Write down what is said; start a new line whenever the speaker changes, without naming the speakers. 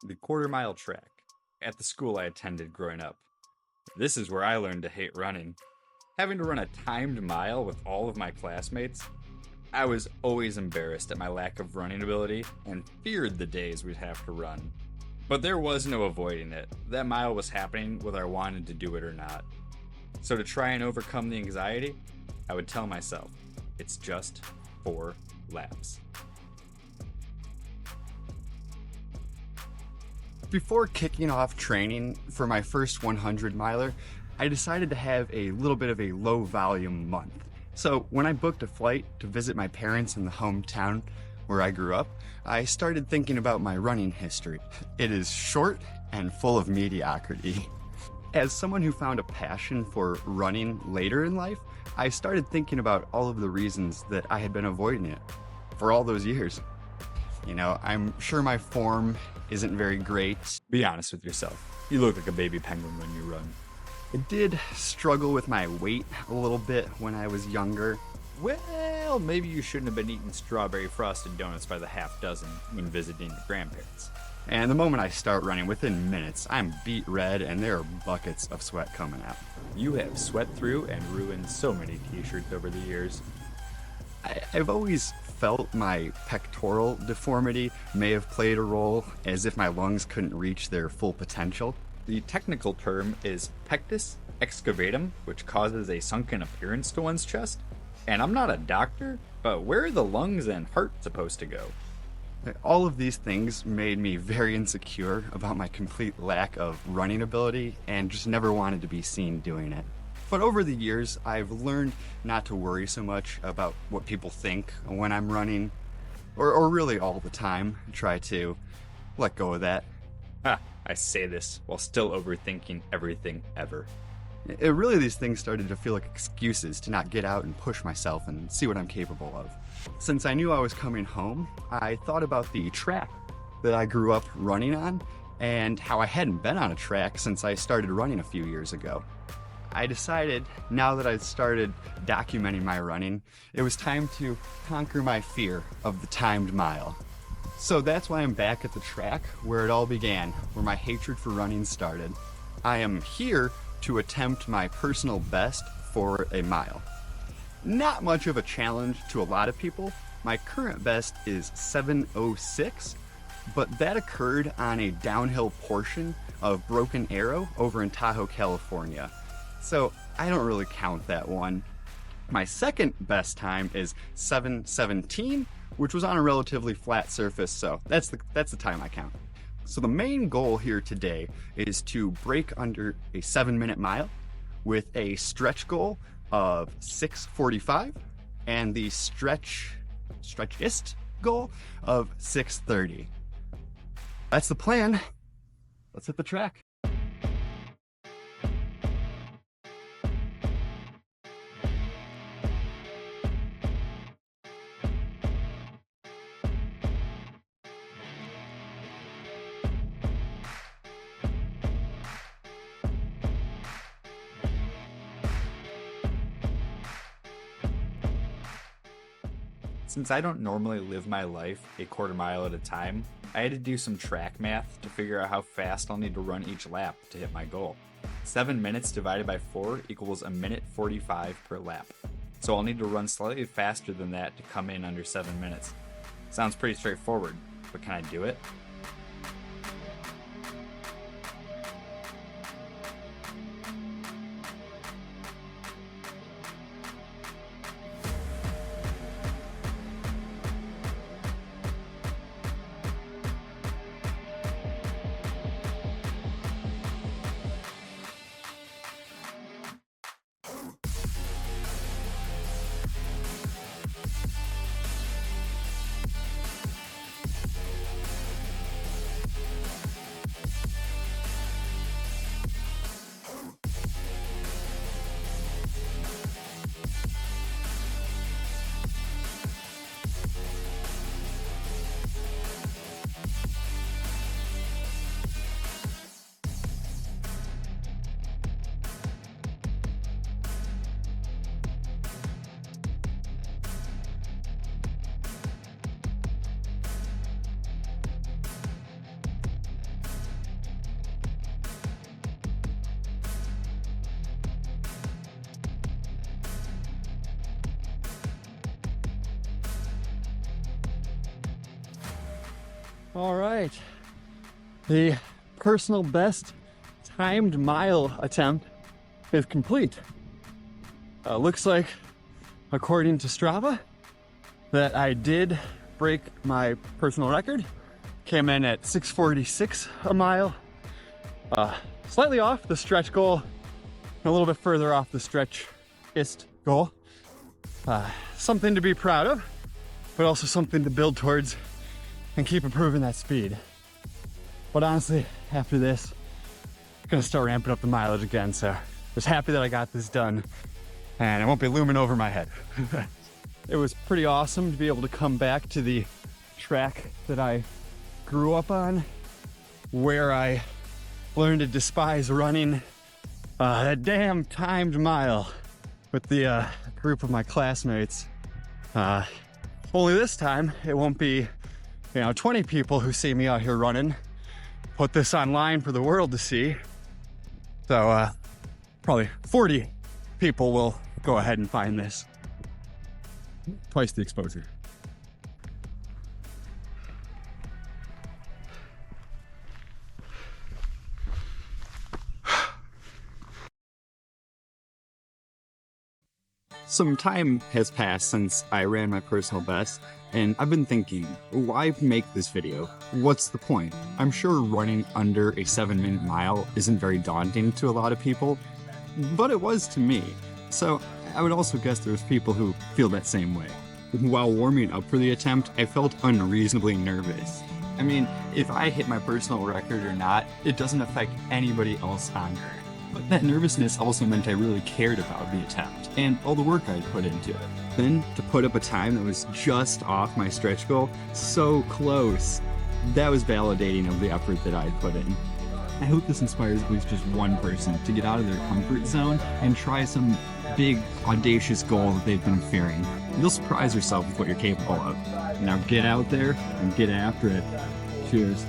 The quarter-mile track at the school I attended growing up. This is where I learned to hate running. Having to run a timed mile with all of my classmates, I was always embarrassed at my lack of running ability and feared the days we'd have to run. But there was no avoiding it. That mile was happening whether I wanted to do it or not. So to try and overcome the anxiety, I would tell myself, it's just 4 laps.
Before kicking off training for my first 100 miler, I decided to have a little bit of a low volume month. So when I booked a flight to visit my parents in the hometown where I grew up, I started thinking about my running history. It is short and full of mediocrity. As someone who found a passion for running later in life, I started thinking about all of the reasons that I had been avoiding it for all those years. You know, I'm sure my form isn't very great.
Be honest with yourself. You look like a baby penguin when you run.
I did struggle with my weight a little bit when I was younger.
Well, maybe you shouldn't have been eating strawberry frosted donuts by the half dozen when visiting your grandparents.
And the moment I start running, within minutes, I'm beet red and there are buckets of sweat coming out.
You have sweat through and ruined so many t-shirts over the years.
I've always felt my pectoral deformity may have played a role, as if my lungs couldn't reach their full potential.
The technical term is pectus excavatum, which causes a sunken appearance to one's chest. And I'm not a doctor, but where are the lungs and heart supposed to go?
All of these things made me very insecure about my complete lack of running ability and just never wanted to be seen doing it. But over the years, I've learned not to worry so much about what people think when I'm running, or really all the time. Try to let go of that.
I say this while still overthinking everything ever.
These things started to feel like excuses to not get out and push myself and see what I'm capable of. Since I knew I was coming home, I thought about the track that I grew up running on and how I hadn't been on a track since I started running a few years ago. I decided, now that I'd started documenting my running, it was time to conquer my fear of the timed mile. So that's why I'm back at the track where it all began, where my hatred for running started. I am here to attempt my personal best for a mile. Not much of a challenge to a lot of people. My current best is 7:06, but that occurred on a downhill portion of Broken Arrow over in Tahoe, California. So I don't really count that one. My second best time is 7:17, which was on a relatively flat surface, so that's the time I count. So the main goal here today is to break under a 7-minute mile with a stretch goal of 6:45 and the stretchist goal of 6:30. That's the plan. Let's hit the track.
Since I don't normally live my life a quarter mile at a time, I had to do some track math to figure out how fast I'll need to run each lap to hit my goal. 7 minutes divided by 4 equals a minute 45 per lap. So I'll need to run slightly faster than that to come in under 7 minutes. Sounds pretty straightforward, but can I do it?
All right, the personal best timed mile attempt is complete. Looks like, according to Strava, that I did break my personal record. Came in at 6:46 a mile. Slightly off the stretch goal, a little bit further off the stretch-ist goal. Something to be proud of, but also something to build towards and keep improving that speed. But honestly, after this, I'm gonna start ramping up the mileage again, so just happy that I got this done and it won't be looming over my head. It was pretty awesome to be able to come back to the track that I grew up on, where I learned to despise running that damn timed mile with the group of my classmates. Only this time, it won't be 20 people who see me out here running, put this online for the world to see. So probably 40 people will go ahead and find this. Twice the exposure. Some time has passed since I ran my personal best, and I've been thinking, why make this video? What's the point? I'm sure running under a 7-minute mile isn't very daunting to a lot of people, but it was to me. So I would also guess there's people who feel that same way. While warming up for the attempt, I felt unreasonably nervous. I mean, if I hit my personal record or not, it doesn't affect anybody else on Earth. But that nervousness also meant I really cared about the attempt and all the work I'd put into it. Then to put up a time that was just off my stretch goal, so close, that was validating of the effort that I'd put in. I hope this inspires at least just one person to get out of their comfort zone and try some big, audacious goal that they've been fearing. You'll surprise yourself with what you're capable of. Now get out there and get after it. Cheers.